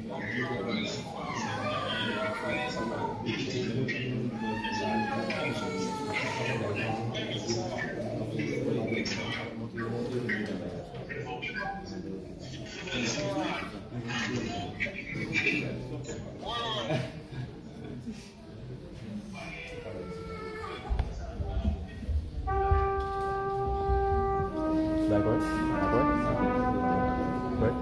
D'accord. Ouais.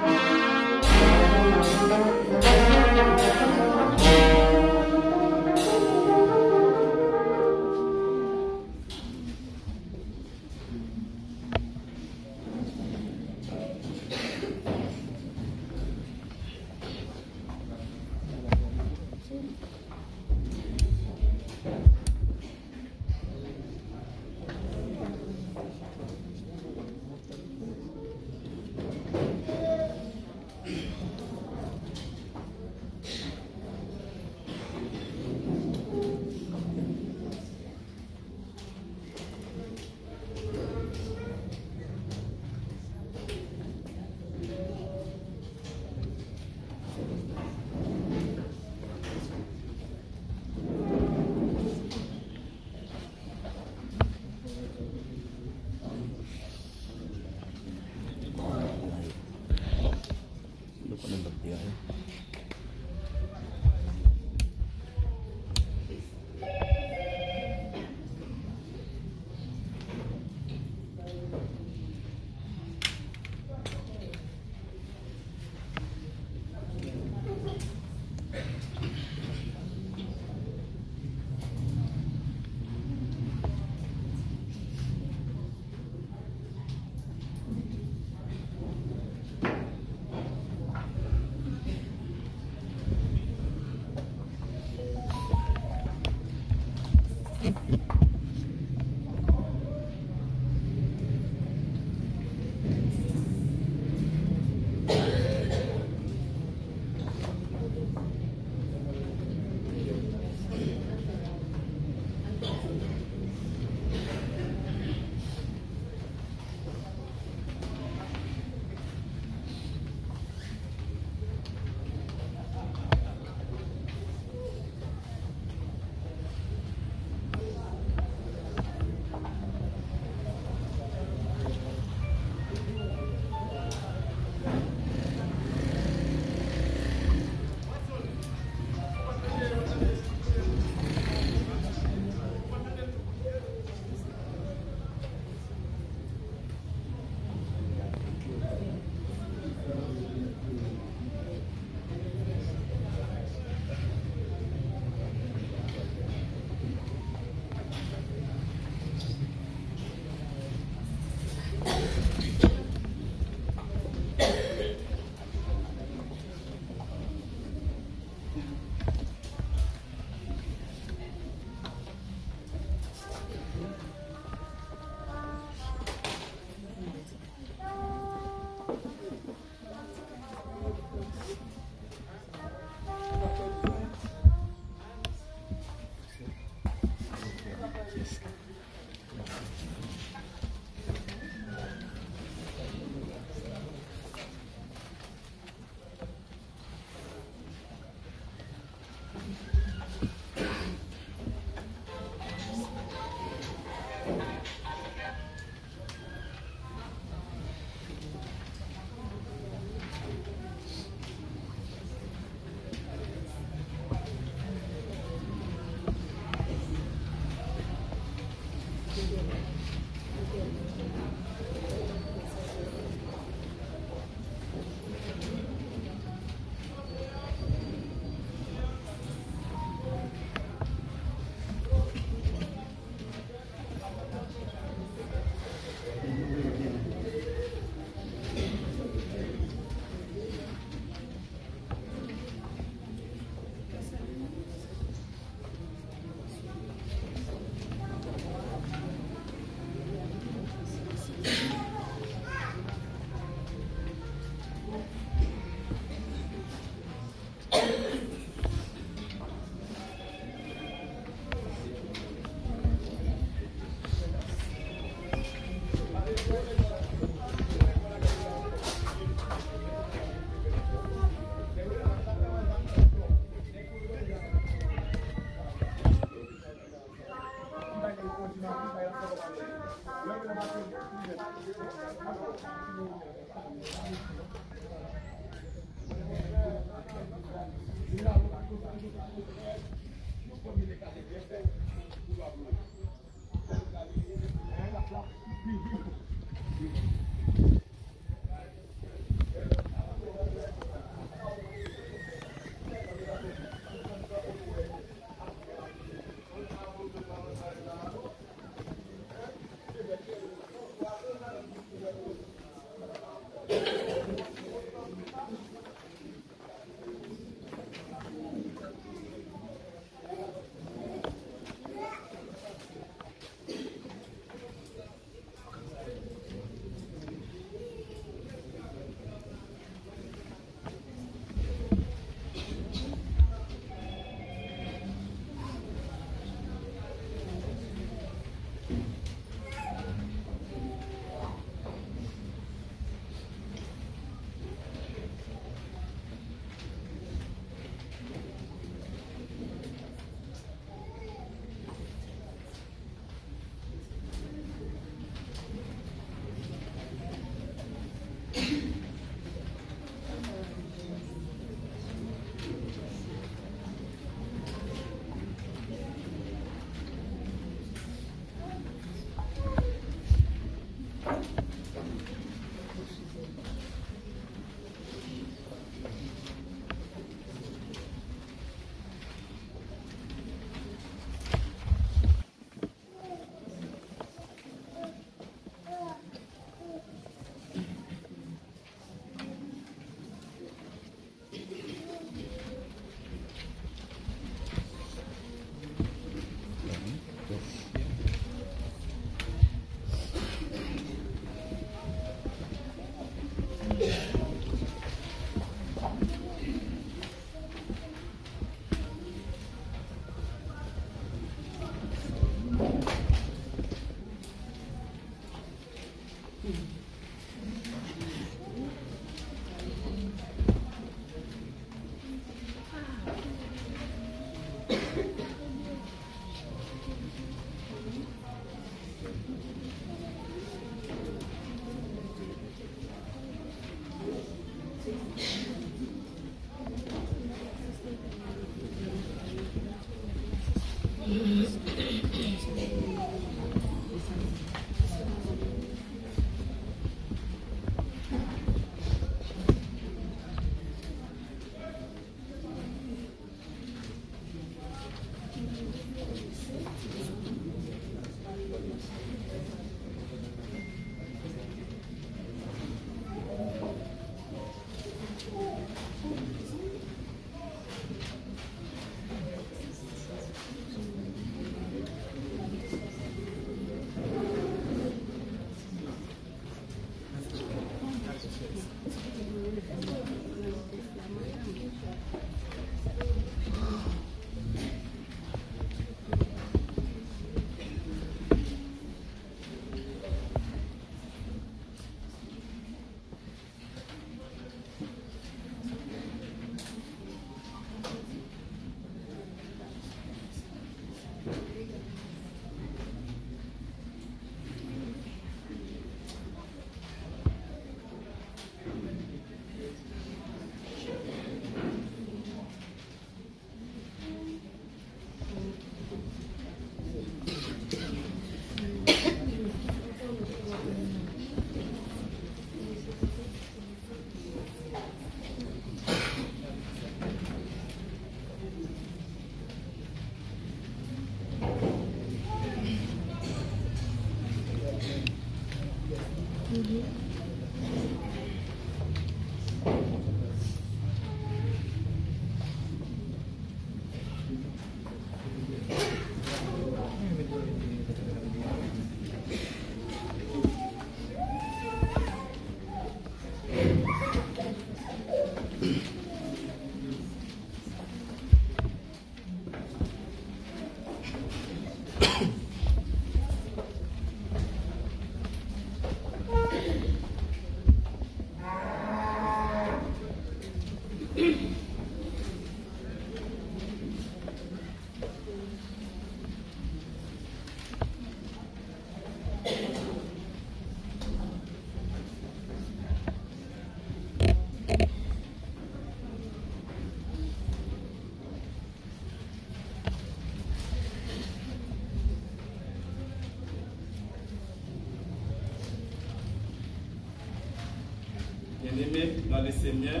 Bien-aimés dans le Seigneur,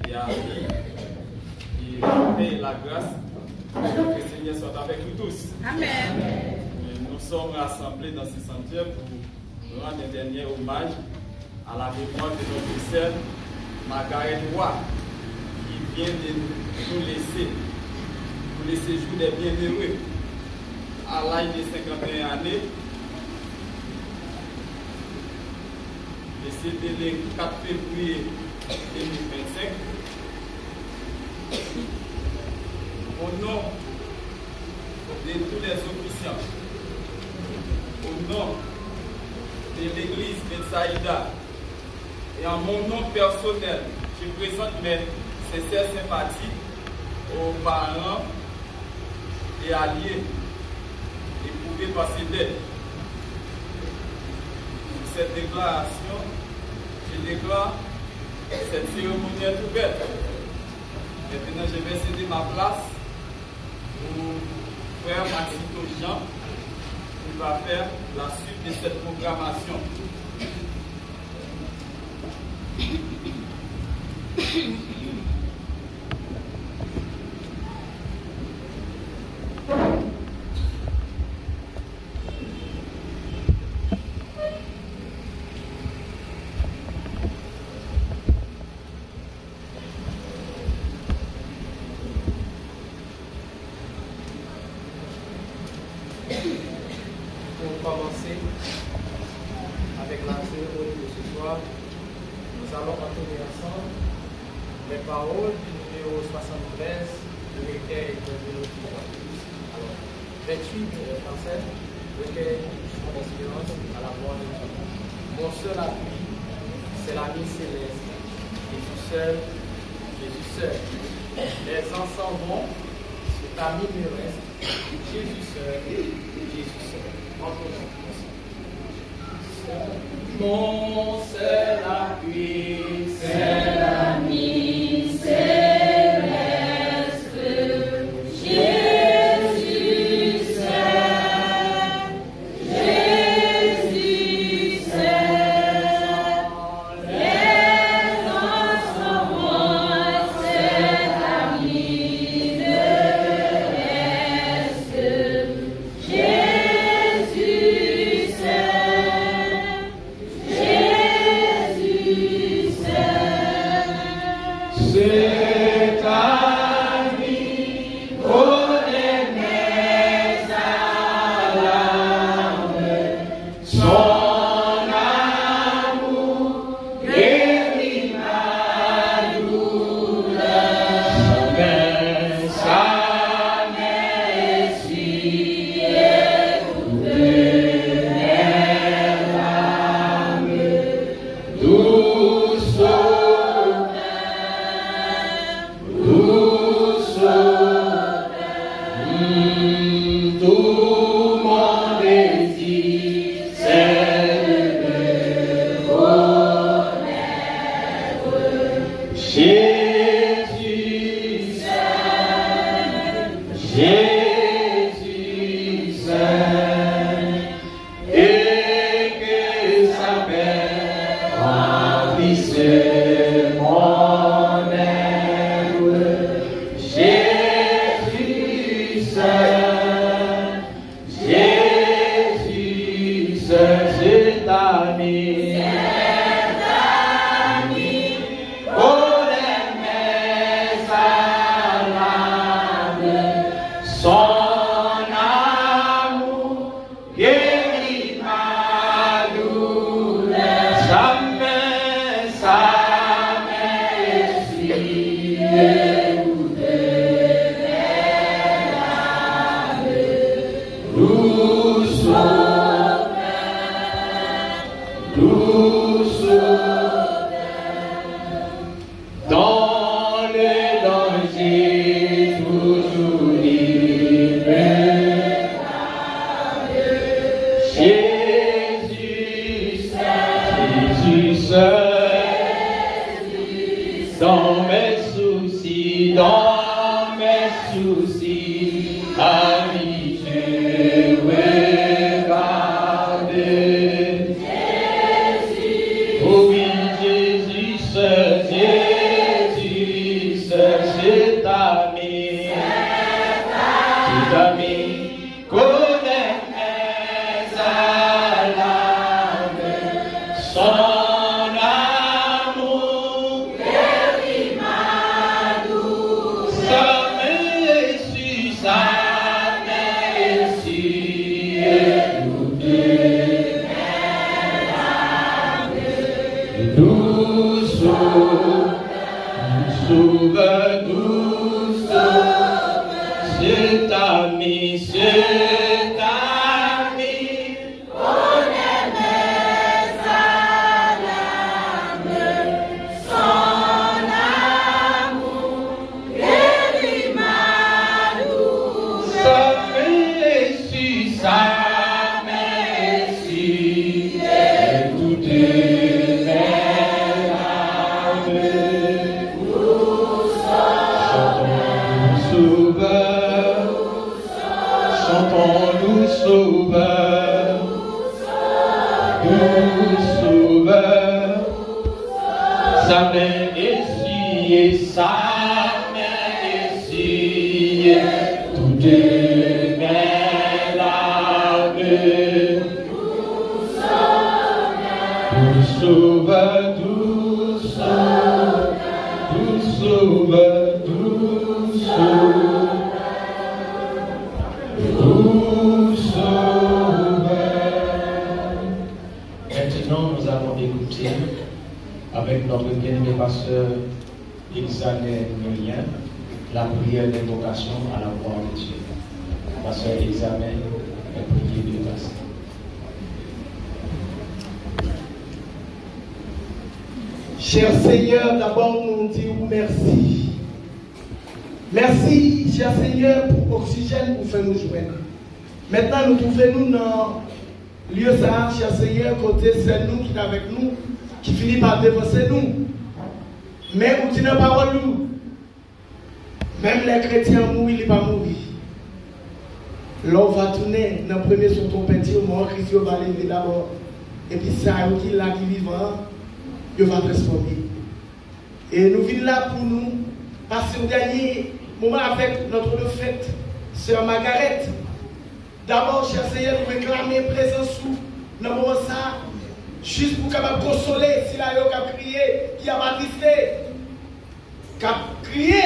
et à paix et la grâce, que le Seigneur soit avec nous tous. Amen. Nous sommes rassemblés dans ce sanctuaire pour rendre un dernier hommage à la mémoire de notre sœur Margaret Roy, qui vient de nous laisser pour le séjour des bienheureux à l'âge de 51 années. C'était le 4 février 2025. Au nom de tous les officiants, au nom de l'église Betsaïda et en mon nom personnel, je présente mes sincères sympathies aux parents et alliés éprouvés par ces dettes. Pour cette déclaration, je déclare cette cérémonie est ouverte. Maintenant, je vais céder ma place au frère Maxito Jean, qui va faire la suite de cette programmation. Pour commencer avec la cérémonie de ce soir, nous allons entonner ensemble les paroles du numéro 73 de l'écueil de l'Église. Alors, 28 français, recueil son espérance à la voix de Dieu. Mon seul appui, c'est l'ami céleste. Jésus seul, Jésus seul. Les ans s'en vont, cet ami me reste. Jésus seul, Jésus seul. Mon seul appui, c'est l'ami céleste, Jésus Jésus Saint, et que sa paix remplisse mon âme. Jésus Saint, Jésus Saint, c'est ami. Dans mes soucis, ami, je regarde. Jésus, oh oui, Jésus, c'est ami. C'est ami, connaît mes alarmes. Son amour guérit ma douleur. Sa merci, écoutez mes larmes. Nous sauve, c'est ami, connaît mes alarmes. Son amour guérit ma douleur. Sa merci, écoutez mes larmes. Nous sauveur, chantons-nous sauveur, nous sauveur, sa main essuyée, sa main essuyée, toutes mes larmes. Nous sauveur, nous sauveur, nous sauveur, nous sauveur. Maintenant, nous allons écouter avec notre bien-aimé pasteur Examen la prière d'invocation à la gloire de Dieu. Pasteur Examen, la prière de pasteur. Cher Seigneur, d'abord nous disons merci. Merci, cher Seigneur, pour l'oxygène pour faire nous joindre. Maintenant, nous trouvons dans le lieu ça, cher Seigneur, côté c'est nous qui est avec nous, qui finit par dévancer nous. Mais vous dites la parole nous. Même les chrétiens mourent, ils ne pas mourir. Là, on va tourner dans le premier sur ton petit, au moment Christ va lever d'abord. Et puis ça, qui est là, qui est vivant, il va transformer. Et nous venons là pour nous passer au dernier moment avec notre fête, Sœur Margaret. D'abord, cher Seigneur, nous réclamer présence dans le moment ça, juste pour capable consoler si la yo a crié, qui a attristé, qui a crié,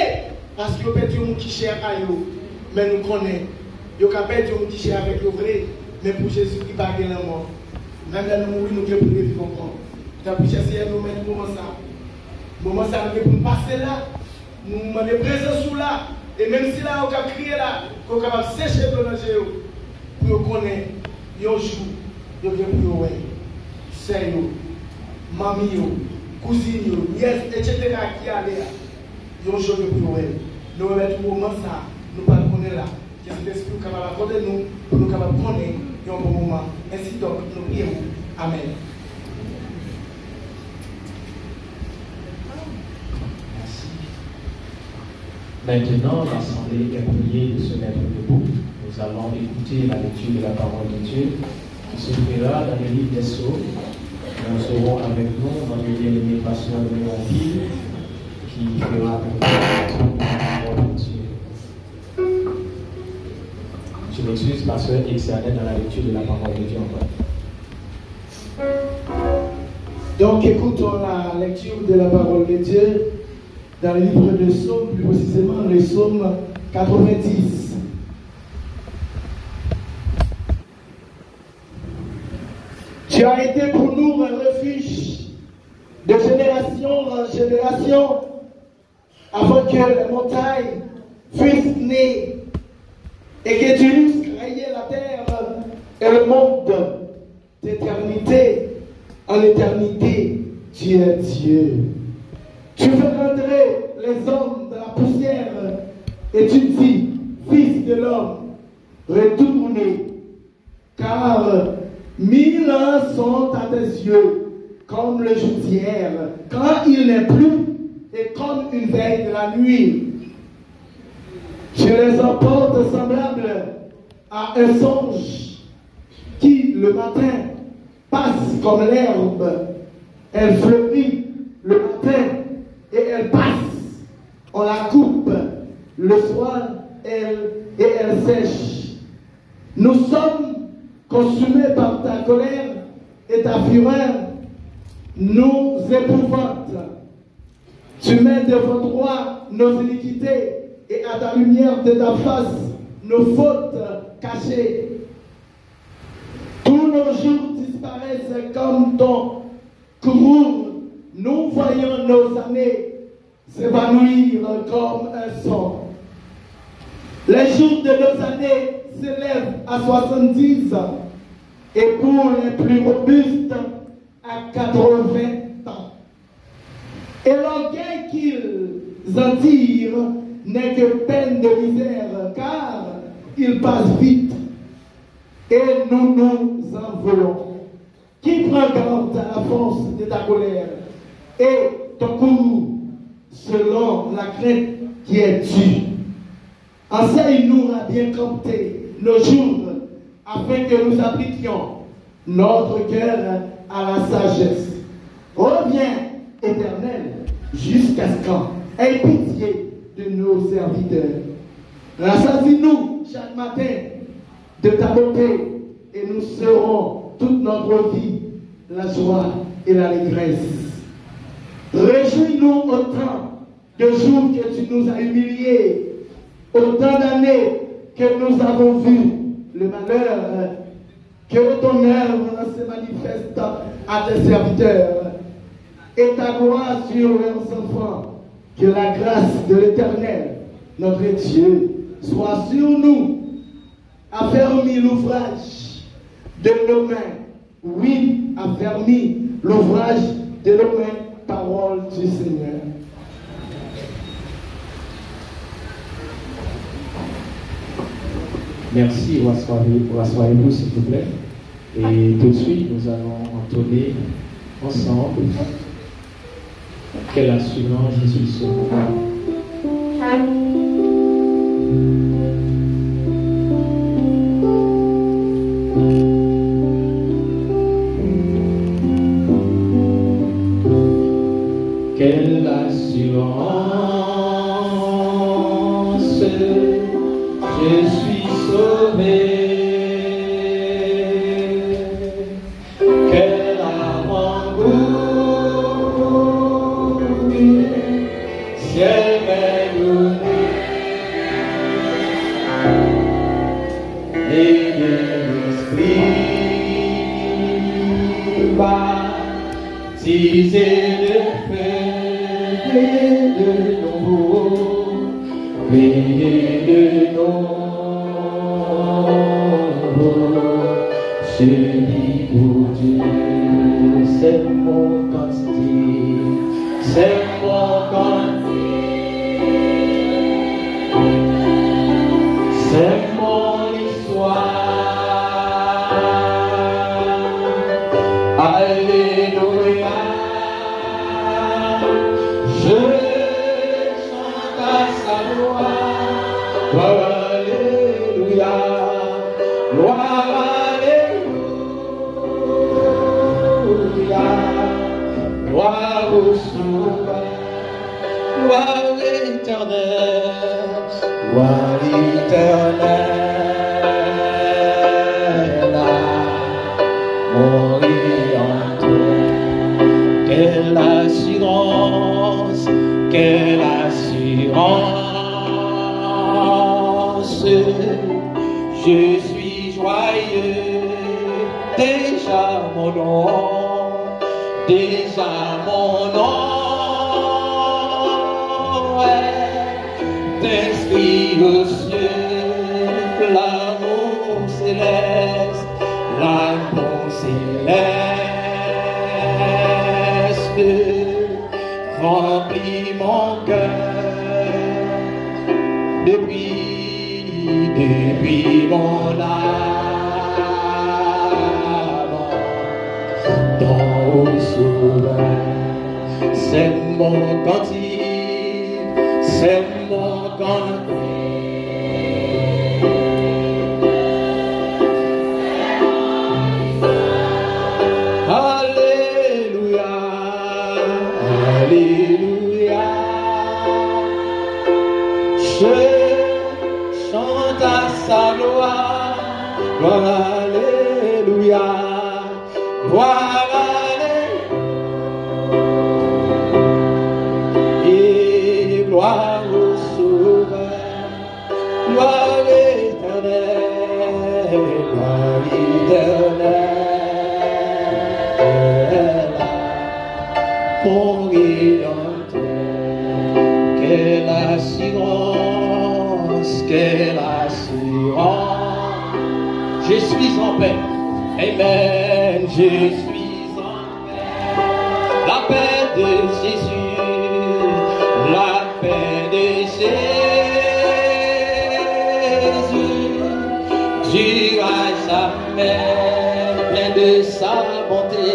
parce que vous perdu un monde qui cher à eux, mais nous connaissons. Vous avez perdu un monde qui cher avec le vrai, mais pour Jésus qui parle de la mort. Même là, nous mourons, nous devons vivre encore. Donc, cher Seigneur, nous mettons le moment ça. Le moment ça, nous devons passer là, nous demandons présence là, et même si là, on a crié là, qu'on est capable de sécher dans nos yeux, pour connaître, un jour, vous devez pour vous. C'est nous, mamie, cousine, nièce, etc. qui allait là. Nous jouons pour nous. Nous mettons le moment ça, nous ne pouvons pas connaître là. Qu'est-ce que l'Esprit capable d'accorder nous, pour nous capables de connaître un bon moment. Ainsi donc, nous prions. Amen. Maintenant, l'Assemblée est priée de se mettre debout. Nous allons écouter la lecture de la parole de Dieu qui se fera dans le livre des Psaumes. Nous aurons avec nous notre bien-aimé pasteur de Léontine qui fera la parole de Dieu. Je m'excuse, pasteur Exanet dans la lecture de la parole de Dieu encore. Donc écoutons la lecture de la parole de Dieu dans le livre de Psaumes, plus précisément le Psaume 90. Tu as été pour nous un refuge de génération en génération, avant que les montagnes fussent nées et que tu eusses créé la terre et le monde. D'éternité en éternité, tu es Dieu. Tu fais rentrer les hommes de la poussière et tu dis, Fils de l'homme, retournez, car 1000 ans sont à tes yeux comme le jour d'hier, quand il n'est plus, et comme une veille de la nuit. Tu les emportes semblables à un songe qui, le matin, passe comme l'herbe. Elle fleurit le matin et elle passe. On la coupe le soir et elle sèche. Nous sommes consumés par ta colère et ta fureur nous épouvante. Tu mets devant toi nos iniquités et à ta lumière de ta face nos fautes cachées. Tous nos jours disparaissent comme ton courroux. Nous voyons nos années s'évanouir comme un son. Les jours de nos années s'élèvent à 70 ans et pour les plus robustes à 80 ans. Et l'orgueil qu'ils en tirent n'est que peine de misère, car ils passent vite et nous nous en voulons. Qui prend garde à la force de ta colère et ton courroux selon la crainte qui est due? Enseigne-nous à bien compter nos jours afin que nous appliquions notre cœur à la sagesse. Reviens, Éternel, jusqu'à ce quand? Aie pitié de nos serviteurs. Rassasie-nous chaque matin de ta beauté et nous serons toute notre vie la joie et l'allégresse. Réjouis-nous autant de jours que tu nous as humiliés, autant d'années que nous avons vu le malheur, que ton œuvre se manifeste à tes serviteurs et ta gloire sur leurs enfants. Que la grâce de l'Éternel, notre Dieu, soit sur nous. Affermis l'ouvrage de nos mains. Oui, affermis l'ouvrage de nos mains. Parole du Seigneur. Merci, rassoyez-vous s'il vous plaît. Et tout de suite, nous allons entonner ensemble quelle assurance Jésus sauvera. Quelle assurance, je suis sauvé. Quel avant-goût, ciel m'est donné. Et de l'esprit baptisé de feu et de nouveau, et de nouveau, celui pour Dieu, c'est mon cantique, c'est mon cantique, c'est mon histoire. Alléluia, je chante à sa gloire. gloire éternelle, gloire éternelle, mourir en toi. Quelle assurance, quelle assurance, je suis joyeux, déjà mon nom est inscrit aux cieux, l'amour céleste, remplit mon cœur depuis mon âme, dans au sauveur, c'est mon cantique, c'est mon cantique. Alléluia, Alléluia, je chante à sa gloire, gloire, Alléluia, gloire, Alléluia, et gloire au Sauveur, gloire éternelle, gloire éternelle. Mon Rédempteur, quelle assurance, quelle assurance. Je suis en paix, amen, je suis en paix. La paix de Jésus, la paix de Jésus, Dieu à jamais, plein de sa bonté,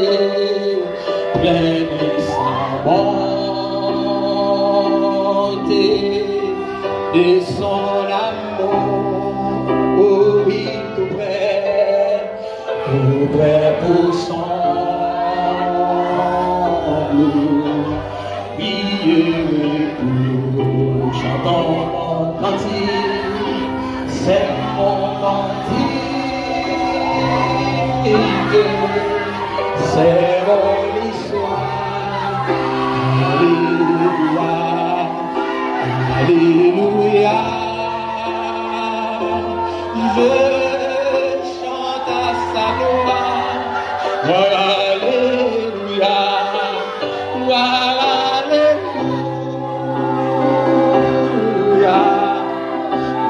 plein de sa bonté, de son amour, oh oui, tout près pour son amour, oui, chantons mon cantique, c'est mon cantique, c'est mon Alléluia, je chante à sa gloire, Alléluia, Alléluia,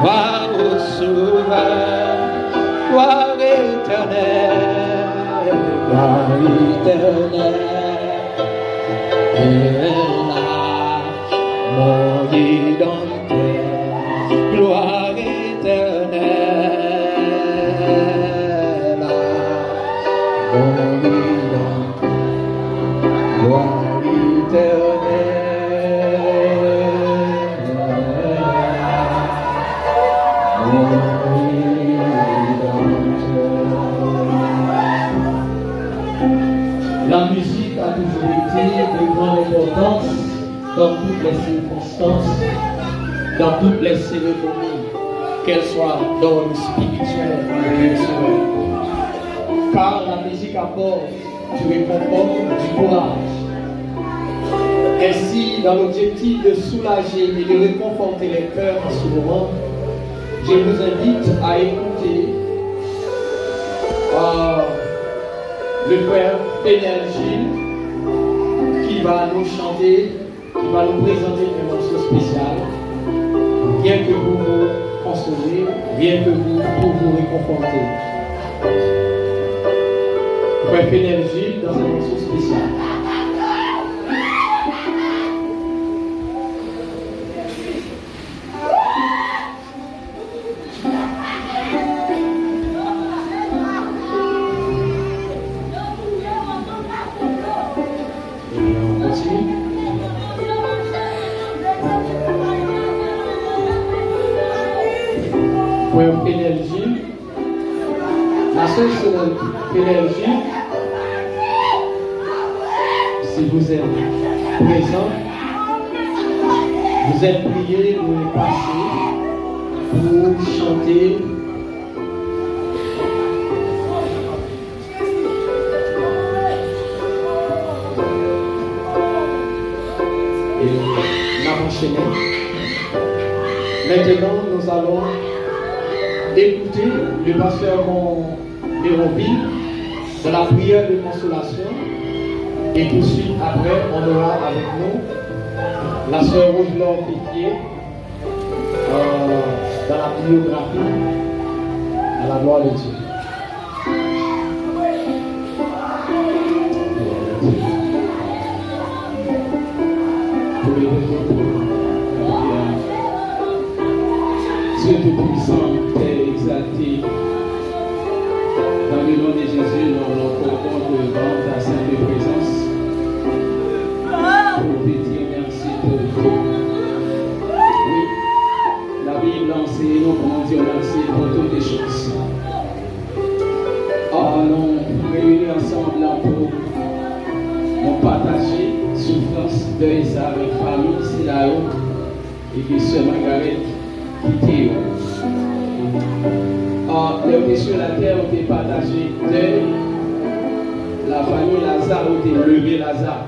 gloire au Sauveur, gloire éternelle, gloire éternelle. Mon Rédempteur, gloire éternelle, mon Rédempteur, gloire éternelle, mon Rédempteur. La musique a toujours été de grande importance dans toutes les circonstances, dans toutes les cérémonies, qu'elles soient d'ordre spirituel ou culturel. Car la musique apporte du réconfort, du courage. Ainsi, dans l'objectif de soulager et de réconforter les cœurs en ce moment, je vous invite à écouter le frère Pénel-Gilles qui va nous chanter, qui va nous présenter un morceau spécial, rien que pour vous consoler, rien que pour vous réconforter. Frère Pénel-Gilles dans un morceau spécial. Frère Pénel-Gilles, la seule sœur Pénel-Gilles, si vous êtes présent, Vous êtes priés de passer pour chanter. Et nous avons enchaîné. Maintenant, nous allons écouter le pasteur Méroville de la prière de consolation. Et tout de suite après, on aura avec nous la sœur Rose-Laure Pétier dans la biographie à la gloire de Dieu. Dieu Tout-Puissant, Père exalté, dans le nom de Jésus, nous nous proposons devant ta sainte présence pour te dire merci pour tout. Oui, la Bible enseigne nous comment dire merci pour toutes les choses. Nous réunis ensemble là pour nous partager souffrance de ça avec famille, c'est là-haut, et que ce Margaret qui les sur la terre ont été partagés deuil. La famille Lazare ont été levé Lazare.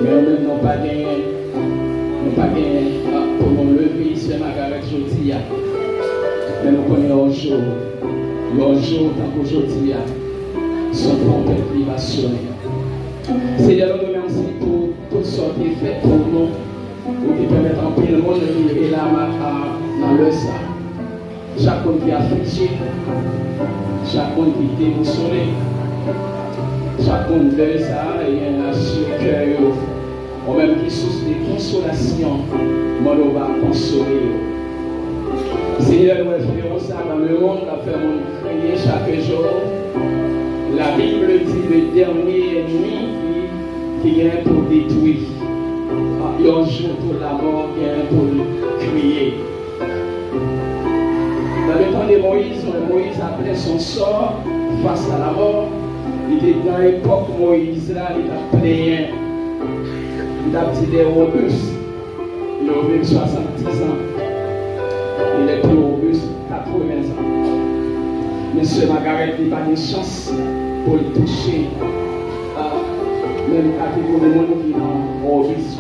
Mais eux n'ont pas gagné. Pour nous lever, c'est Margaret Jotia. Mais nous connaissons leur jour, tant qu'aujourd'hui, son trompette qui va sonner. Seigneur, nous remercions pour toutes sortes de faits pour nous, pour qui permettent en pile le monde de vivre dans le sang. Chacun qui a affligé, chacun qui est émotionné, chacun de ça, et il y a un cœur, ou même qui source de consolation, moi on va consoler. Seigneur, nous espérons ça dans le monde, la faire crier chaque jour. La Bible dit le dernier ennemi qui vient pour détruire. Il y a un jour pour la mort qui vient pour crier. Dans le temps de Moïse après son sort face à la mort, il est dans l'époque Moïse là, il a pléé. Il a dit des robustes. Il a vécu 70 ans. Il est plus robuste 80 ans. Monsieur Margaret n'a pas de chance pour le toucher. Même catégorie de monde qui est en robuste.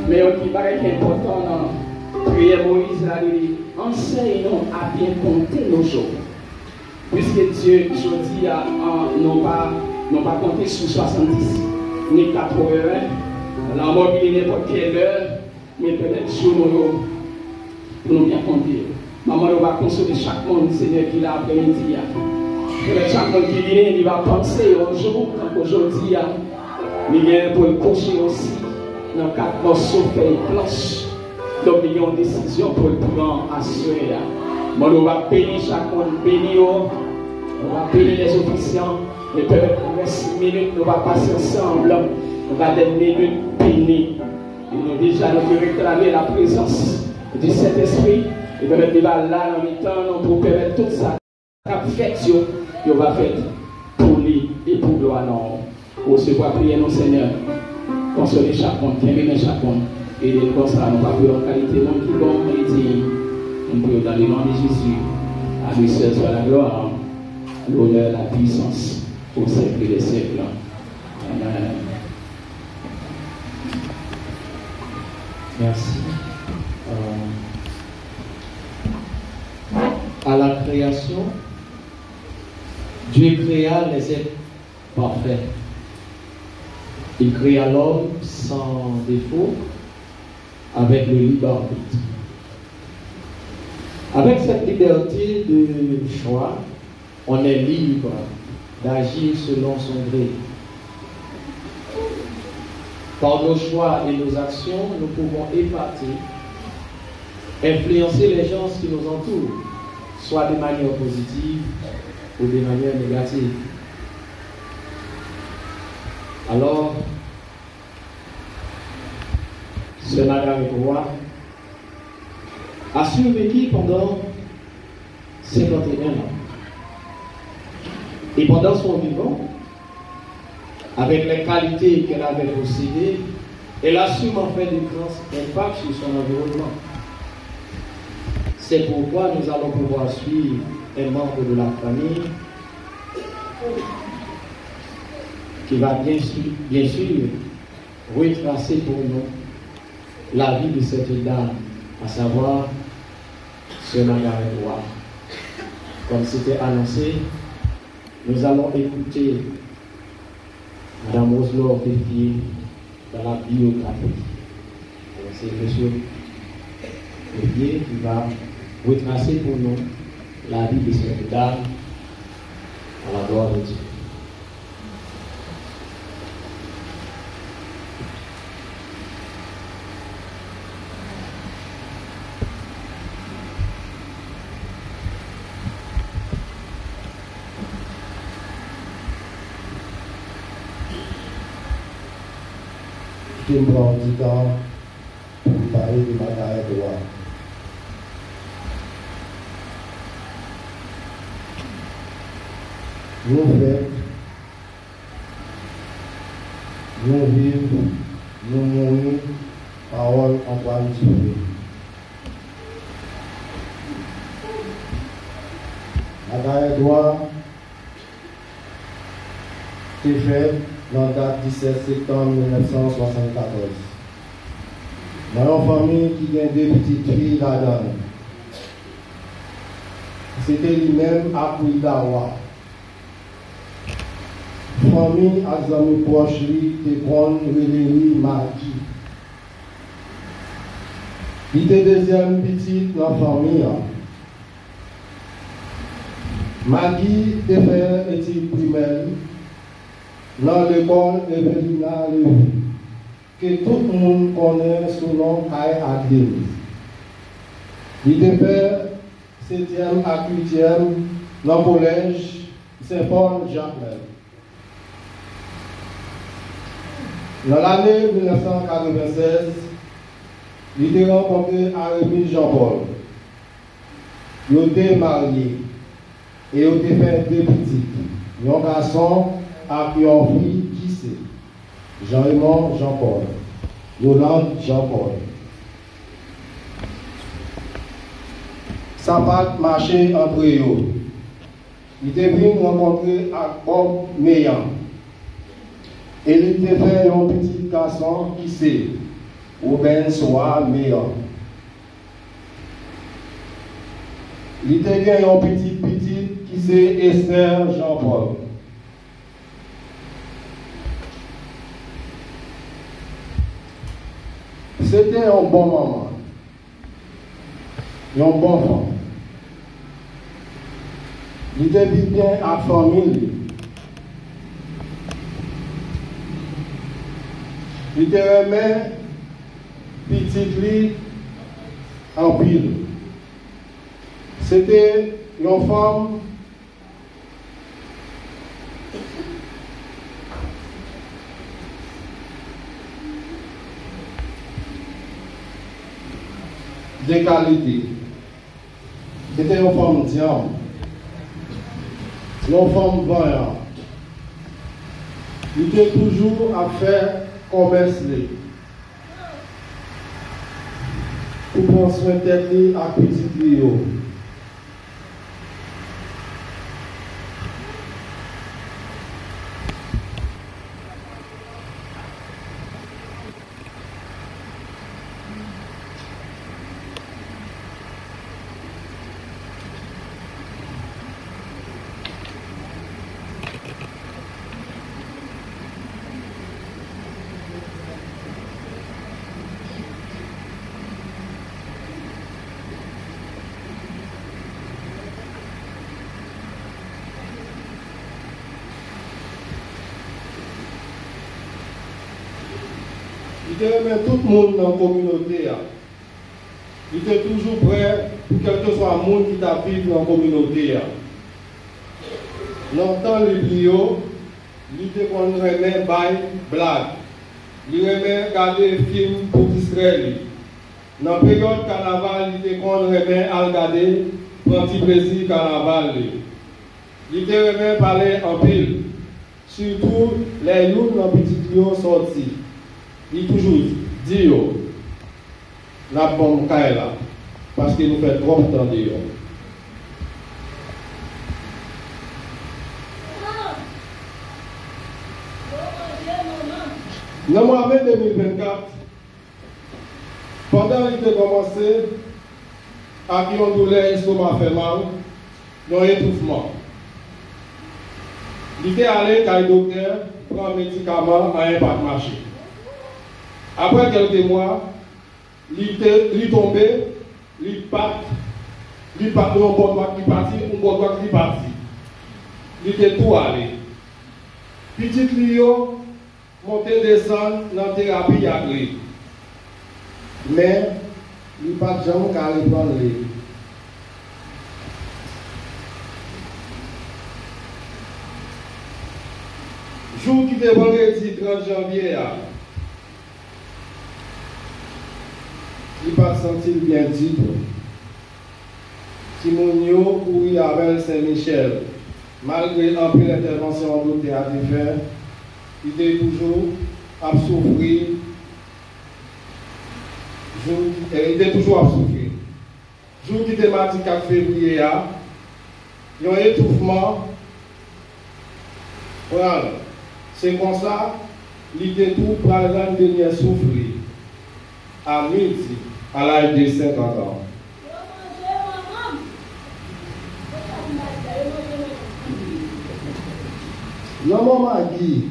Mais ce qui paraît important dans la prière Moïse là, il dit enseigne-nous à bien compter nos jours. Puisque Dieu, aujourd'hui, n'ont pas compté sur 70, ni 80, la mort il n'est pas quelle heure, mais peut-être jour pour nous bien compter. Maman, on va consoler chaque monde, Seigneur, qui l'a après-midi. Peut-être chaque monde qui vient, il va penser un jour, tant qu'aujourd'hui, il vient pour le coucher aussi, dans 4 morceaux, feuilles blanches. Donc, il y a une décision pour le prendre à souhait. On va bénir chaque monde, on va bénir les officiants, les peuples, pour 6 minutes, on va passer ensemble, on va des minutes bénies. Et nous déjà nous réclamer la présence du Saint-Esprit, et permettre de là en mi-temps pour permettre tout ça, l'affection qu'on va faire pour lui et pour gloire. Pour se voir prier nos Seigneur, consoler chaque monde, aimer chaque monde. Et comme ça, nous ne pouvons pas qualité monde qui bon et digne. Nous pouvons dans le nom de Jésus, à lui seul soit la gloire, l'honneur, la puissance, au siècle des siècles. Amen. Merci. À la création, Dieu créa les êtres parfaits. Il créa l'homme sans défaut, avec le libre arbitre. Avec cette liberté de choix, on est libre d'agir selon son gré. Par nos choix et nos actions, nous pouvons épater, influencer les gens qui nous entourent, soit de manière positive ou de manière négative. Alors, ce Margaret Roy a survécu pendant 51 ans. Et pendant son vivant, avec les qualités qu'elle avait possédées, Elle assume en fait un grand impact sur son environnement. C'est pourquoi nous allons pouvoir suivre un membre de la famille qui va bien sûr retracer pour nous la vie de cette dame, à savoir ce Margaret Roy. Comme c'était annoncé, nous allons écouter Madame Roselor défier dans la biographie. C'est M. Olivier qui va retracer pour nous la vie de cette dame à la gloire de Dieu. Je me prends du temps pour parler de Margaret Roy. Nous fêtes, nous vivons, nous mourons, parole Antoine Dupé. Margaret Roy est faite dans la date 17 septembre 1974. Dans une famille qui a deux petites filles là-dedans. C'était lui-même à Kouidawa. Famille à des amis proches, qui prennent Valérie Maggie. Il était deuxième petite dans la famille. Maggie était fait études primaires dans l'école Evelina Lévy, que tout le monde connaît sous le nom Kai Adil. Il était fait 7e à 8e dans le collège Saint-Paul-Jacques. Dans l'année 1996, il était rencontré Arémi Jean-Paul. Il était marié et il était fait deux petits. Un garçon a pris une fille qui c'est Jean-Raymond Jean-Paul, Yolande Jean-Paul. Ça va marcher entre eux. Il était venu rencontrer avec Bob Meillan. Et il était fait un petit garçon qui c'est Robin Soa Meillan. Il était bien un petit qui c'est Esther Jean-Paul. C'était un bon moment, un bon enfant. Il était bien à la famille. Il était aimé petit lit en pile. C'était une femme de qualité. C'était une femme diable, une femme vaillante. Il était toujours à faire commerce pour prendre soin de tête à petit Rio. Il était tout le monde dans la communauté. Il était toujours prêt pour quel que soit le monde qui habite dans la communauté. Longtemps, le bio, il était qu'on remet bail blague. Il remet regarder des films pour distraire. Dans la période carnaval, il était qu'on remet à regarder pour un petit plaisir carnaval. Il était remet parler en pile. Surtout les loups dans petit trio sortis. il toujours dit la bombe là parce que nous fait trop de temps dehors. Dans le mois de 2024, pendant qu'il a commencé, à qui on douleur l'estomac fait mal, dans l'étouffement. Il était allé à le docteur, prendre un médicament, à un pas de marché. Après quelques mois, il est tombé, il part, un bon droit qui partit, un bon droit qui partit. Il était tout allé. Petit Lio, monter, descendre dans la thérapie après. Mais, il n'y a pas de gens qui arrivent à prendre les. Jour qui était vendredi 30 janvier, il n'a pas senti bien dit. Timonio courit avec Saint-Michel. Malgré un peu l'intervention de théâtre fait, il était toujours à souffrir. Il était toujours à souffrir. Jour qui était mardi 4 février, il y a un étouffement. Voilà. C'est comme ça, il était tout pour la dernière souffrir. À midi, à l'âge de 50 ans. Non, maman dit,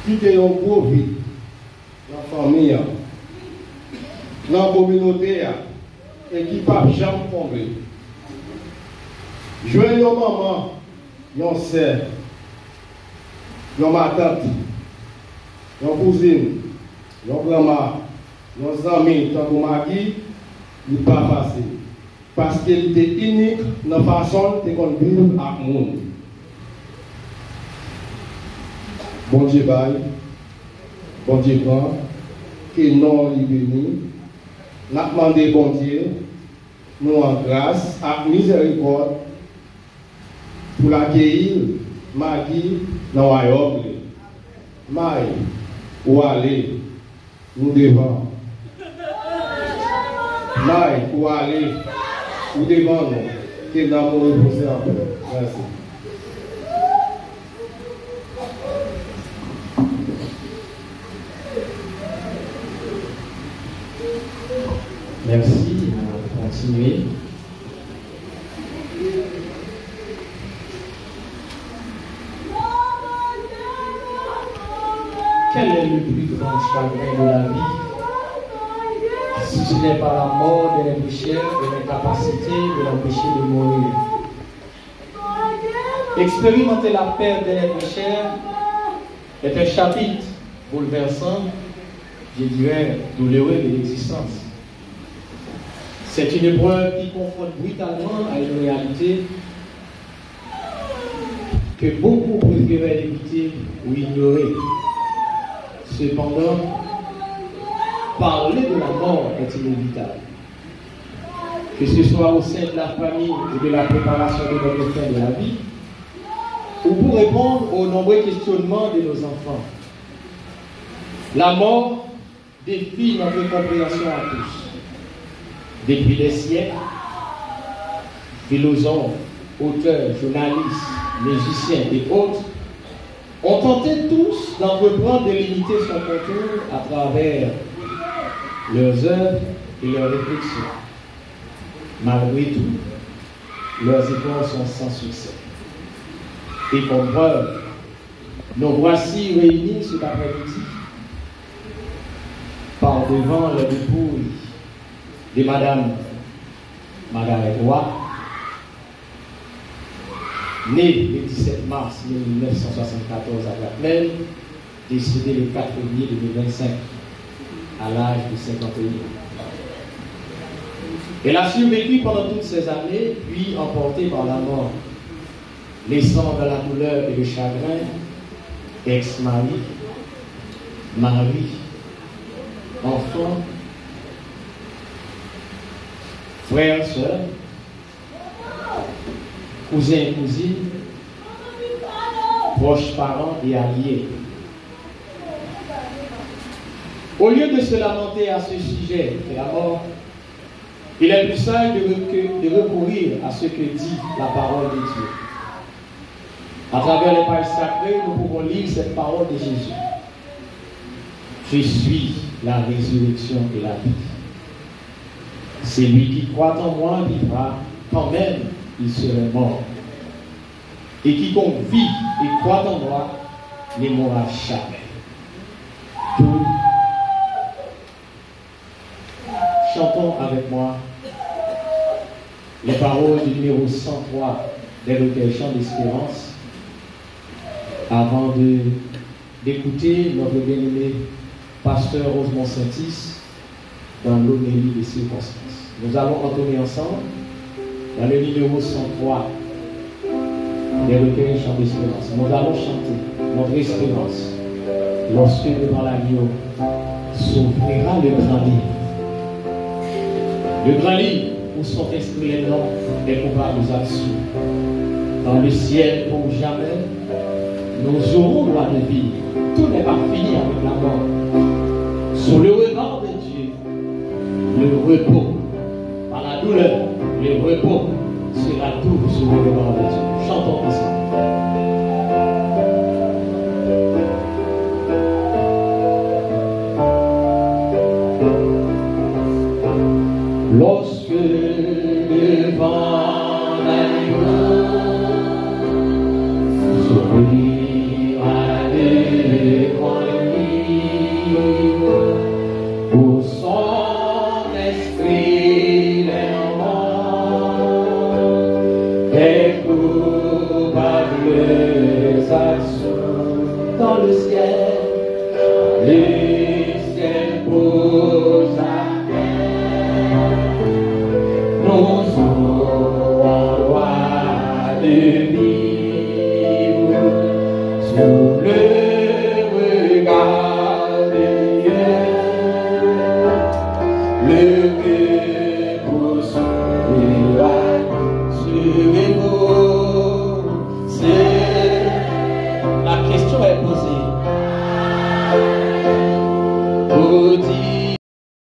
quitter un gros vie dans la famille, dans la communauté, et qui ne peut jamais tomber. Joignez une maman, une sœur, une ma tante, une cousine, une grand-mère, une amie, une mari, il n'est pas facile. Parce qu'il était unique dans la façon de vivre avec le monde. Bon Dieu, bon Dieu, que non lui béni. Nous demandons bon Dieu, nous en grâce, avec miséricorde, pour l'accueillir, Maggie, dans le royaume. Maï, où aller, nous devons. Maï, où aller, nous devons, que dans mon reposer en paix. Merci. Merci, on va continuer. Quel est le plus grand chagrin de la vie? Si ce n'est pas la mort de l'empêcher, de l'incapacité de l'empêcher de mourir. Expérimenter la perte de l'empêcher est un chapitre bouleversant, je dirais, douloureux de l'existence. C'est une épreuve qui confronte brutalement à une réalité que beaucoup préféraient éviter ou ignorer. Cependant, parler de la mort est inévitable. Que ce soit au sein de la famille et de la préparation de notre fin de la vie, ou pour répondre aux nombreux questionnements de nos enfants. La mort défie notre compréhension à tous. Depuis des siècles, philosophes, auteurs, journalistes, musiciens et autres ont tenté tous d'entreprendre de limiter son contour à travers leurs œuvres et leurs réflexions. Malgré tout, leurs efforts sont sans succès. Et comme preuve, nous voici réunis cet après-midi par devant les dépouilles de Madame Margaret Roy, née le 17 mars 1974 à Gatineau, décédée le 4 février 2025 à l'âge de 51 ans. Elle a survécu pendant toutes ces années, puis emportée par la mort, laissant dans la douleur et le chagrin ex-mari, mari, enfant, frères, sœurs, cousins et cousines, proches parents et alliés. Au lieu de se lamenter à ce sujet de la mort, il est plus sage de recourir à ce que dit la parole de Dieu. À travers les pages sacrées, nous pouvons lire cette parole de Jésus. Je suis la résurrection et la vie. Celui qui croit en moi vivra, quand même il serait mort. Et quiconque vit et croit en moi ne mourra jamais. Tout. Chantons avec moi les paroles du numéro 103 des recueils Chants d'Espérance avant d'écouter notre bien-aimé pasteur Rosemont Saintis dans l'homélie des circonstances. Nous allons entonner ensemble dans le numéro 103 des recueils Chants d'Espérance. Nous allons chanter notre espérance lorsque devant l'agneau s'ouvrira le grand livre. Le grand livre où sont inscrits les noms des coupables absous. Dans le ciel pour jamais, nous aurons droit de vivre. Tout n'est pas fini avec la mort. Sous le regard de Dieu, le repos, par la douleur, le repos sera tout sous le regard de Dieu. Chantons ensemble. Lorsque devant l'agneau s'ouvrira le grand livre, où son esprit les noms des coupables absous dans le ciel posa. Nous aurons droit de vivre sous le regard de Dieu. Le